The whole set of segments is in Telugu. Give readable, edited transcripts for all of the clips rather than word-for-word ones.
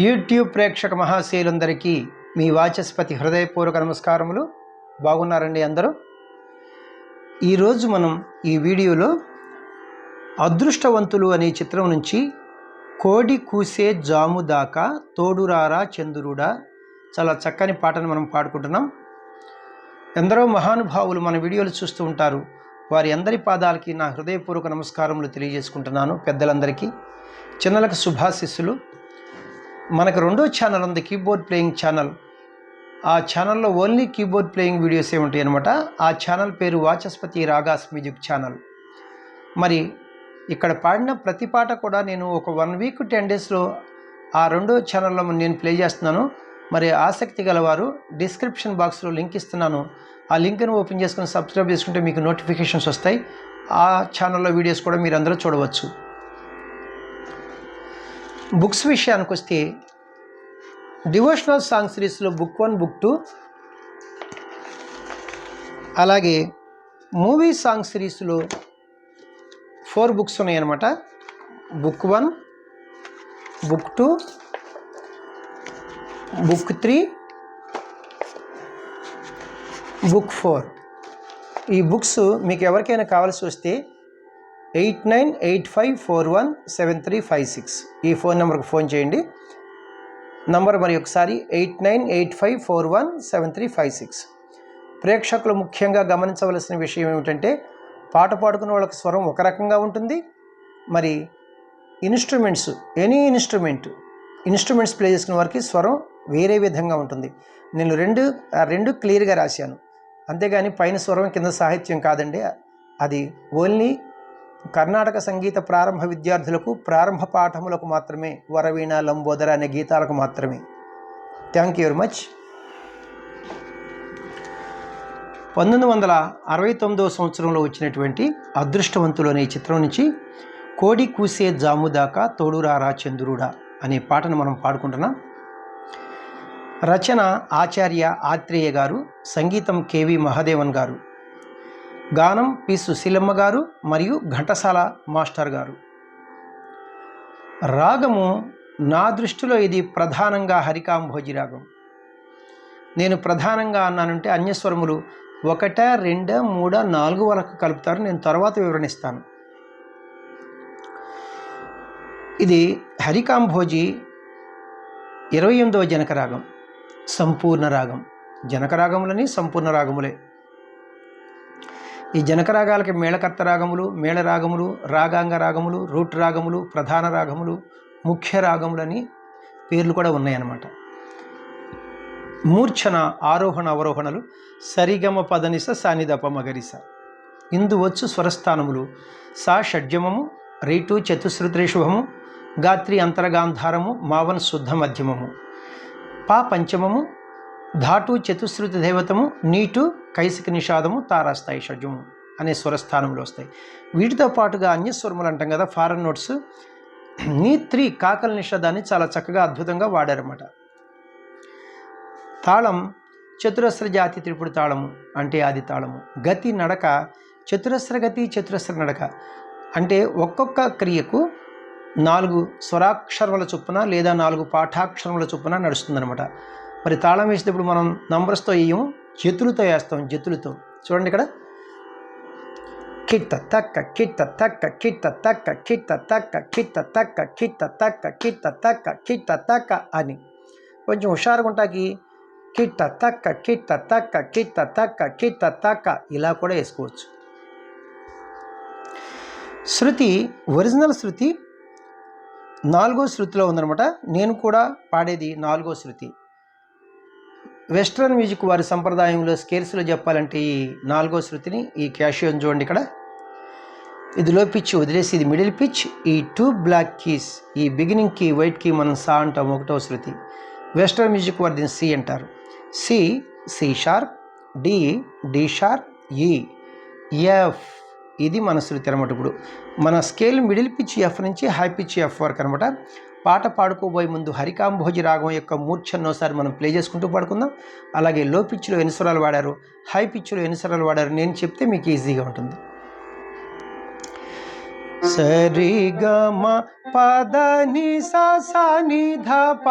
యూట్యూబ్ ప్రేక్షక మహాశయులందరికీ మీ వాచస్పతి హృదయపూర్వక నమస్కారములు. బాగున్నారండి అందరూ? ఈరోజు మనం ఈ వీడియోలో అదృష్టవంతులు అనే చిత్రం నుంచి కోడి కూసే జాము దాకా తోడురారా చంద్రుడా చాలా చక్కని పాటను మనం పాడుకుంటున్నాం. ఎందరో మహానుభావులు మన వీడియోలు చూస్తూ ఉంటారు. వారి అందరి పాదాలకి నా హృదయపూర్వక నమస్కారములు తెలియజేసుకుంటున్నాను. పెద్దలందరికీ, చిన్నలకు శుభాశిస్సులు. మనకు రెండో ఛానల్ ఉంది, కీబోర్డ్ ప్లేయింగ్ ఛానల్. ఆ ఛానల్లో ఓన్లీ కీబోర్డ్ ప్లేయింగ్ వీడియోసే ఉంటాయి అన్నమాట. ఆ ఛానల్ పేరు వాచస్పతి రాగాస్ మ్యూజిక్ ఛానల్. మరి ఇక్కడ పాడిన ప్రతి పాట కూడా నేను ఒక 1 వీక్ 10 డేస్లో ఆ రెండో ఛానల్లో నేను ప్లే చేస్తున్నాను. మరి ఆసక్తి గలవారు డిస్క్రిప్షన్ బాక్స్లో లింక్ ఇస్తున్నాను. ఆ లింక్ను ఓపెన్ చేసుకుని సబ్స్క్రైబ్ చేసుకుంటే మీకు నోటిఫికేషన్స్ వస్తాయి. ఆ ఛానల్లో వీడియోస్ కూడా మీరు అందరూ చూడవచ్చు. బుక్స్ విషయానికి వస్తే డివోషనల్ సాంగ్ సిరీస్లో బుక్ 1, బుక్ 2, అలాగే మూవీ సాంగ్ సిరీస్లో 4 బుక్స్ ఉన్నాయన్నమాట. Book 1, book 2, book 3, book 4. ఈ బుక్స్ మీకు ఎవరికైనా కావాల్సి వస్తే 8985417356 ఈ ఫోన్ నెంబర్కి ఫోన్ చేయండి. నంబర్ మరి ఒకసారి 8985417356. ప్రేక్షకులు ముఖ్యంగా గమనించవలసిన విషయం ఏమిటంటే, పాట పాడుకున్న వాళ్ళకి స్వరం ఒక రకంగా ఉంటుంది. మరి ఇన్స్ట్రుమెంట్స్, ఎనీ ఇన్స్ట్రుమెంట్స్ ప్లే చేసుకున్న వారికి స్వరం వేరే విధంగా ఉంటుంది. నేను రెండు క్లియర్గా రాశాను. అంతేగాని పైన స్వరం కింద సాహిత్యం కాదండి. అది ఓన్లీ కర్ణాటక సంగీత ప్రారంభ విద్యార్థులకు, ప్రారంభ పాఠములకు మాత్రమే, వరవీణ, లంబోదర అనే గీతాలకు మాత్రమే. Thank you very much. 1969వ సంవత్సరంలో వచ్చినటువంటి అదృష్టవంతులు అనే చిత్రం నుంచి కోడి కూసే జాము దాకా తోడురారా చంద్రుడా అనే పాటను మనం పాడుకుంటున్నాం. రచన ఆచార్య ఆత్రేయ గారు, సంగీతం కేవి మహాదేవన్ గారు, గానం పి సుశీలమ్మ గారు మరియు ఘంటసాల మాస్టర్ గారు. రాగము నా దృష్టిలో ఇది ప్రధానంగా హరికాంభోజి రాగం. నేను ప్రధానంగా అన్నానంటే అన్యస్వరములు 1, 2, 3, 4 వరకు కలుపుతారు. నేను తర్వాత వివరణిస్తాను. ఇది హరికాంభోజి 28వ జనక రాగం, సంపూర్ణ రాగం. జనక రాగములని సంపూర్ణ రాగములే. ఈ జనక రాగాలకి మేళకర్త రాగములు, మేళ రాగములు, రాగాంగ రాగములు, రూట్ రాగములు, ప్రధాన రాగములు, ముఖ్య రాగములని పేర్లు కూడా ఉన్నాయన్నమాట. మూర్ఛన, ఆరోహణ, అవరోహణలు సరిగమ పదనిస సానిదప మగరిస. ఇందువచ్చు స్వరస్థానములు సా షడ్జమము, రీటు చతుశ్రుత్రిశుభము, గాత్రి అంతరగాంధారము, మావన్ శుద్ధ మధ్యమము, పా పంచమము, ధాటు చతుశ్రుతి దేవతము, నీటు కైసిక నిషాదము, తారాస్థాయి షడ్జము అనే స్వరస్థానములు వస్తాయి. వీటితో పాటుగా అన్యస్వరములు అంటాం కదా, ఫారెన్ నోట్స్. నీ 3 కాకల నిషాదాన్ని చాలా చక్కగా అద్భుతంగా వాడారన్నమాట. తాళం చతురస్ర జాతి త్రిపుడు తాళము అంటే ఆది తాళము. గతి నడక చతురస్ర గతి, చతురస్ర నడక అంటే ఒక్కొక్క క్రియకు 4 స్వరాక్షరముల చొప్పున లేదా 4 పాఠాక్షరముల చొప్పున నడుస్తుందన్నమాట. మరి తాళం వేసేటప్పుడు మనం నంబర్స్తో వేయము, జతులతో వేస్తాం. జతులతో చూడండి, ఇక్కడ కిట్ట తక్క కిట్ట తక్క కిట్ట తక్క కిట్ట తక్క కిట్ట తక్క కిట్ట తక్క కిట్ట తక్క కిట్ట తక్క అని కొంచెం హుషారుగా ఉంటాకి కిట్ట తక్క కిట్ట తక్క కిట్ట తక్క కిట్ట తక్క ఇలా కూడా వేసుకోవచ్చు. శృతి, ఒరిజినల్ శృతి 4వ శృతిలో ఉందన్నమాట. నేను కూడా పాడేది 4వ శృతి. వెస్ట్రన్ మ్యూజిక్ వారి సంప్రదాయంలో స్కేల్స్లో చెప్పాలంటే ఈ 4వ శృతిని, ఈ క్యాషియోని చూడండి, ఇక్కడ ఇది లో పిచ్ వదిలేసి ఇది మిడిల్ పిచ్. ఈ 2 బ్లాక్ కీస్, ఈ బిగినింగ్ కీ వైట్ కీ మనం సా అంటాం, 1వ శృతి. వెస్ట్రన్ మ్యూజిక్ వారు దీన్ని సి అంటారు. C, C sharp, D, D sharp, E, F ఇది మన శృతి అనమాట. ఇప్పుడు మన స్కేల్ మిడిల్ పిచ్ ఎఫ్ నుంచి హై పిచ్ ఎఫ్ వరకు అనమాట. పాట పాడుకోబోయే ముందు హరికాంభోజి రాగం యొక్క మూర్ఛన్నోసారి మనం ప్లే చేసుకుంటూ పాడుకుందాం. అలాగే లో పిచ్లో ఎన్ని స్వరాలు వాడారు, హై పిచ్లో ఎన్ని స్వరాలు వాడారు నేను చెప్తే మీకు ఈజీగా ఉంటుంది. సరి గమ పద ని స ని ధ ప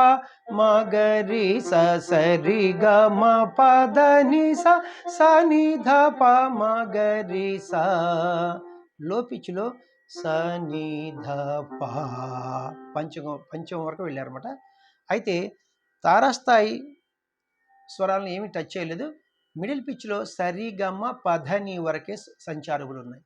మగరి సరి గమ పద ని స ని ధ ప మగరి లో పిచ్చులో స ని ధ ప పంచమం వరకు వెళ్ళారన్నమాట. అయితే తారాస్థాయి స్వరాలను ఏమి టచ్ చేయలేదు. మిడిల్ పిచ్లో సరి గమ పధని వరకే సంచారములు ఉన్నాయి.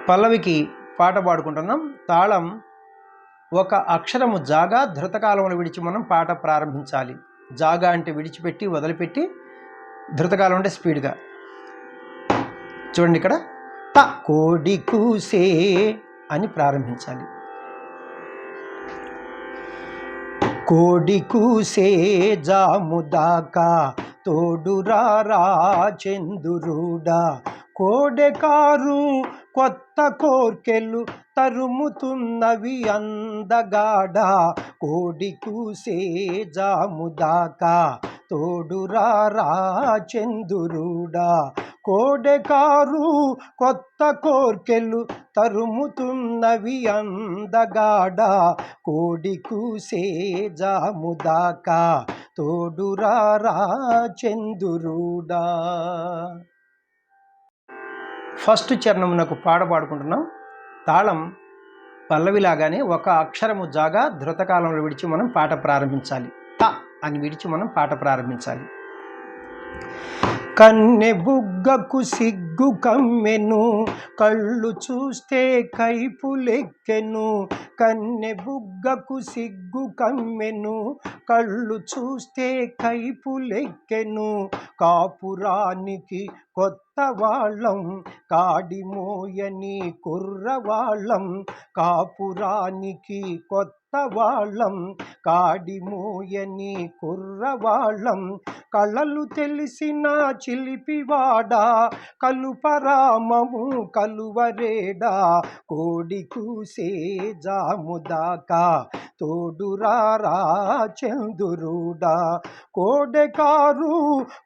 పల్లవికి పాట పాడుకుంటున్నాం. తాళం ఒక అక్షరము జాగా ధృతకాలంలో విడిచి మనం పాట ప్రారంభించాలి. జాగా అంటే విడిచిపెట్టి వదిలిపెట్టి, ధృతకాలం అంటే స్పీడ్గా. చూడండి, ఇక్కడ త కోడి కూసే అని ప్రారంభించాలి. కోడి కూసే జాముదాకా తోడురారా చందురుడా, కోడెకారు కొత్త కోర్కెలు తరుముతున్నవి అందగాడ, కోడి కూసే జాముదాకా తోడురారా చందురుడా, కోడెకారు కొత్త కోర్కెలు తరుముతున్నవి అందగాడ, కోడి కూసే జాముదాకా తోడురారా చందురుడా. ఫస్ట్ చరణమునకు పాట పాడుకుంటున్నాం. తాళం పల్లవిలాగానే ఒక అక్షరము జాగా ధృతకాలంలో విడిచి మనం పాట ప్రారంభించాలి. త అని విడిచి మనం పాట ప్రారంభించాలి. కన్నె బుగ్గకు సిగ్గు కమ్మెను, కళ్ళు చూస్తే కైపులెక్కెను, కన్నె బుగ్గకు సిగ్గు కమ్మెను, కళ్ళు చూస్తే కైపులెక్కెను, కాపురానికి కొత్త వాళ్ళం కాడిమోయని కుర్రవాళ్ళం, కాపురానికి కొత్త వాళ్ళం కాడిమోయని కుర్రవాళ్ళం, కళలు తెలిసిన చిలిపివాడా కలుపరామము కలువరేడా, కోడి కూసే జాముదాకా తోడురారా చందురుడా, కోడెకారు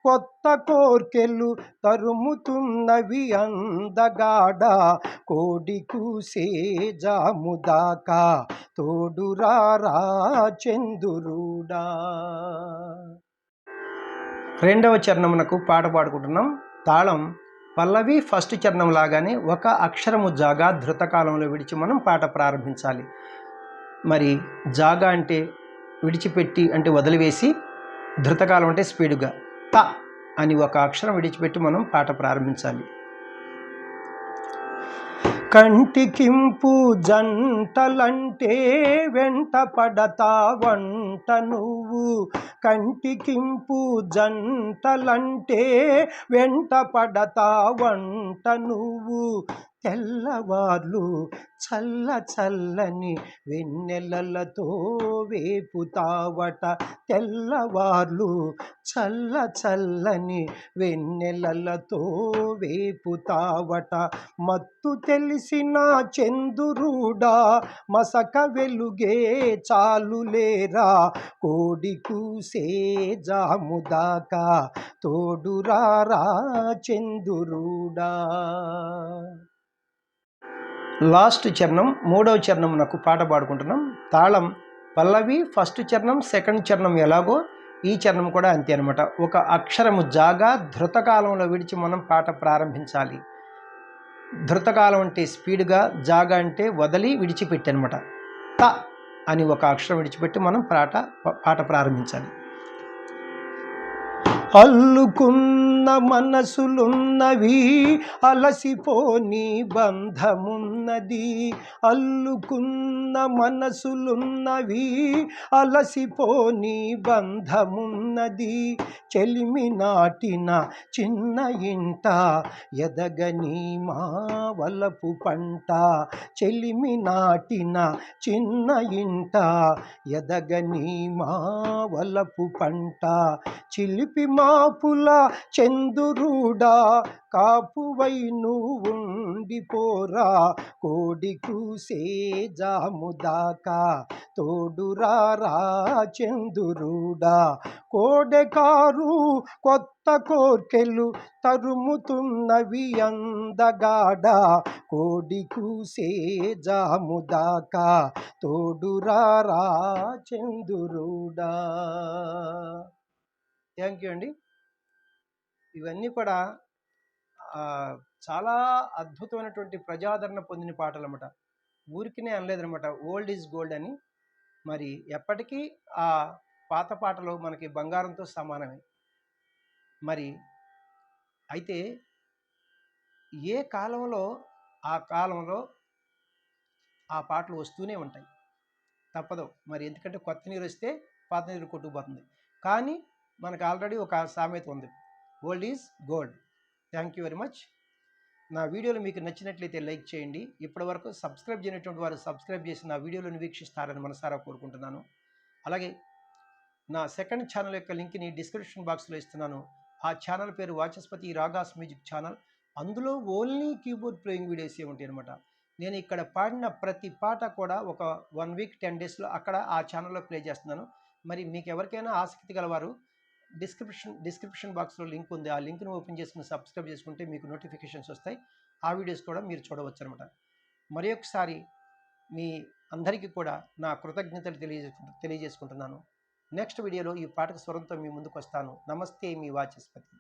కొత్త కోర్కెలు తరుముతున్నవి అందగాడ, కోడి కూసే జాముదాకా తోడురారా చందురుడా. రెండవ చరణమునకు పాట పాడుకుంటున్నాం. తాళం పల్లవి ఫస్ట్ చరణం లాగానే ఒక అక్షరము జాగా ధృతకాలంలో విడిచి మనం పాట ప్రారంభించాలి. మరి జాగా అంటే విడిచిపెట్టి అంటే వదిలివేసి, ధృతకాలం అంటే స్పీడుగా త అని ఒక అక్షరం విడిచిపెట్టి మనం పాట ప్రారంభించాలి. కంటికింపు జంటలంటే వెంట పడతా వంట నువ్వు, కంటికింపు జంటలంటే వెంట పడతా వంట నువ్వు, తెల్లవార్లు చల్ల చల్లని వెన్నెలలతో వేపుతావట, తెల్లవార్లు చల్ల చల్లని వెన్నెలలతో వేపుతావట, మత్తు తెలిసిన చందురుడా మసక వెలుగే చాలులేరా, కోడి కూసే జాముదాకా తోడురారా చందురుడా. లాస్ట్ చరణం మూడవ చరణం నాకు పాట పాడుకుంటున్నాం. తాళం పల్లవి ఫస్ట్ చరణం సెకండ్ చరణం ఎలాగో ఈ చరణం కూడా అంతే అనమాట. ఒక అక్షరము జాగా ధృతకాలంలో విడిచి మనం పాట ప్రారంభించాలి. ధృతకాలం అంటే స్పీడ్గా, జాగా అంటే వదిలి విడిచిపెట్టి అనమాట. త అని ఒక అక్షరం విడిచిపెట్టి మనం పాట ప్రారంభించాలి. అల్లుకున్న మనసులున్నవి అలసిపోని బంధమున్నది. అల్లుకున్న మనసులున్నవి అలసిపోని బంధమున్నది. చెలిమి నాటిన చిన్న ఇంట ఎదగని మా వలపు పంట. చెలిమి నాటిన చిన్న ఇంట ఎదగని మా వలపు పంట. చిలిపి మాపుల చందురుడా కాపువై నువ్వుండిపోరా. కోడి కూసే జాముదాకా తోడురారా చందురుడా. కోడెకారు కొత్త కోర్కెలు తరుముతున్నవి అందగాడ. కోడి కూసే జాముదాకా తోడురారా చందురుడా. థ్యాంక్ యూ అండి. ఇవన్నీ కూడా చాలా అద్భుతమైనటువంటి ప్రజాదరణ పొందిన పాటలు అన్నమాట. ఊరికినే అనలేదనమాట ఓల్డ్ ఈజ్ గోల్డ్ అని. మరి ఎప్పటికీ ఆ పాత పాటలు మనకి బంగారంతో సమానమే. మరి అయితే ఏ కాలంలో ఆ కాలంలో ఆ పాటలు వస్తూనే ఉంటాయి, తప్పదు. మరి ఎందుకంటే కొత్త నీరు వస్తే పాత నీరు కొట్టుకుపోతుంది. కానీ మనకు ఆల్రెడీ ఒక సామెత ఉంది, old is gold. Thank you very much. నా వీడియోలు మీకు నచ్చినట్లయితే లైక్ చేయండి. ఇప్పటివరకు సబ్స్క్రైబ్ చేయనటువంటి వారు సబ్స్క్రైబ్ చేసి నా వీడియోలను వీక్షిస్తారని మనసారా కోరుకుంటున్నాను. అలాగే నా సెకండ్ ఛానల్ యొక్క లింక్ని డిస్క్రిప్షన్ బాక్స్లో ఇస్తున్నాను. ఆ ఛానల్ పేరు వాచస్పతి రాగాస్ మ్యూజిక్ ఛానల్. అందులో ఓన్లీ కీబోర్డ్ ప్లేయింగ్ వీడియోస్ ఉంటాయి అనమాట. నేను ఇక్కడ పాడిన ప్రతి పాట కూడా ఒక 1 వీక్ 10 డేస్లో అక్కడ ఆ ఛానల్లో ప్లే చేస్తున్నాను. మరి మీకు ఎవరికైనా ఆసక్తి గలవారు డిస్క్రిప్షన్ బాక్స్లో లింక్ ఉంది. ఆ లింక్ను ఓపెన్ చేసుకుని సబ్స్క్రైబ్ చేసుకుంటే మీకు నోటిఫికేషన్స్ వస్తాయి. ఆ వీడియోస్ కూడా మీరు చూడవచ్చు అనమాట. మరి ఒకసారి మీ అందరికీ కూడా నా కృతజ్ఞతలు తెలియజేసుకుంటున్నాను. నెక్స్ట్ వీడియోలో ఈ పాటకు స్వరంతో మీ ముందుకు వస్తాను. నమస్తే, మీ వాచస్పతి.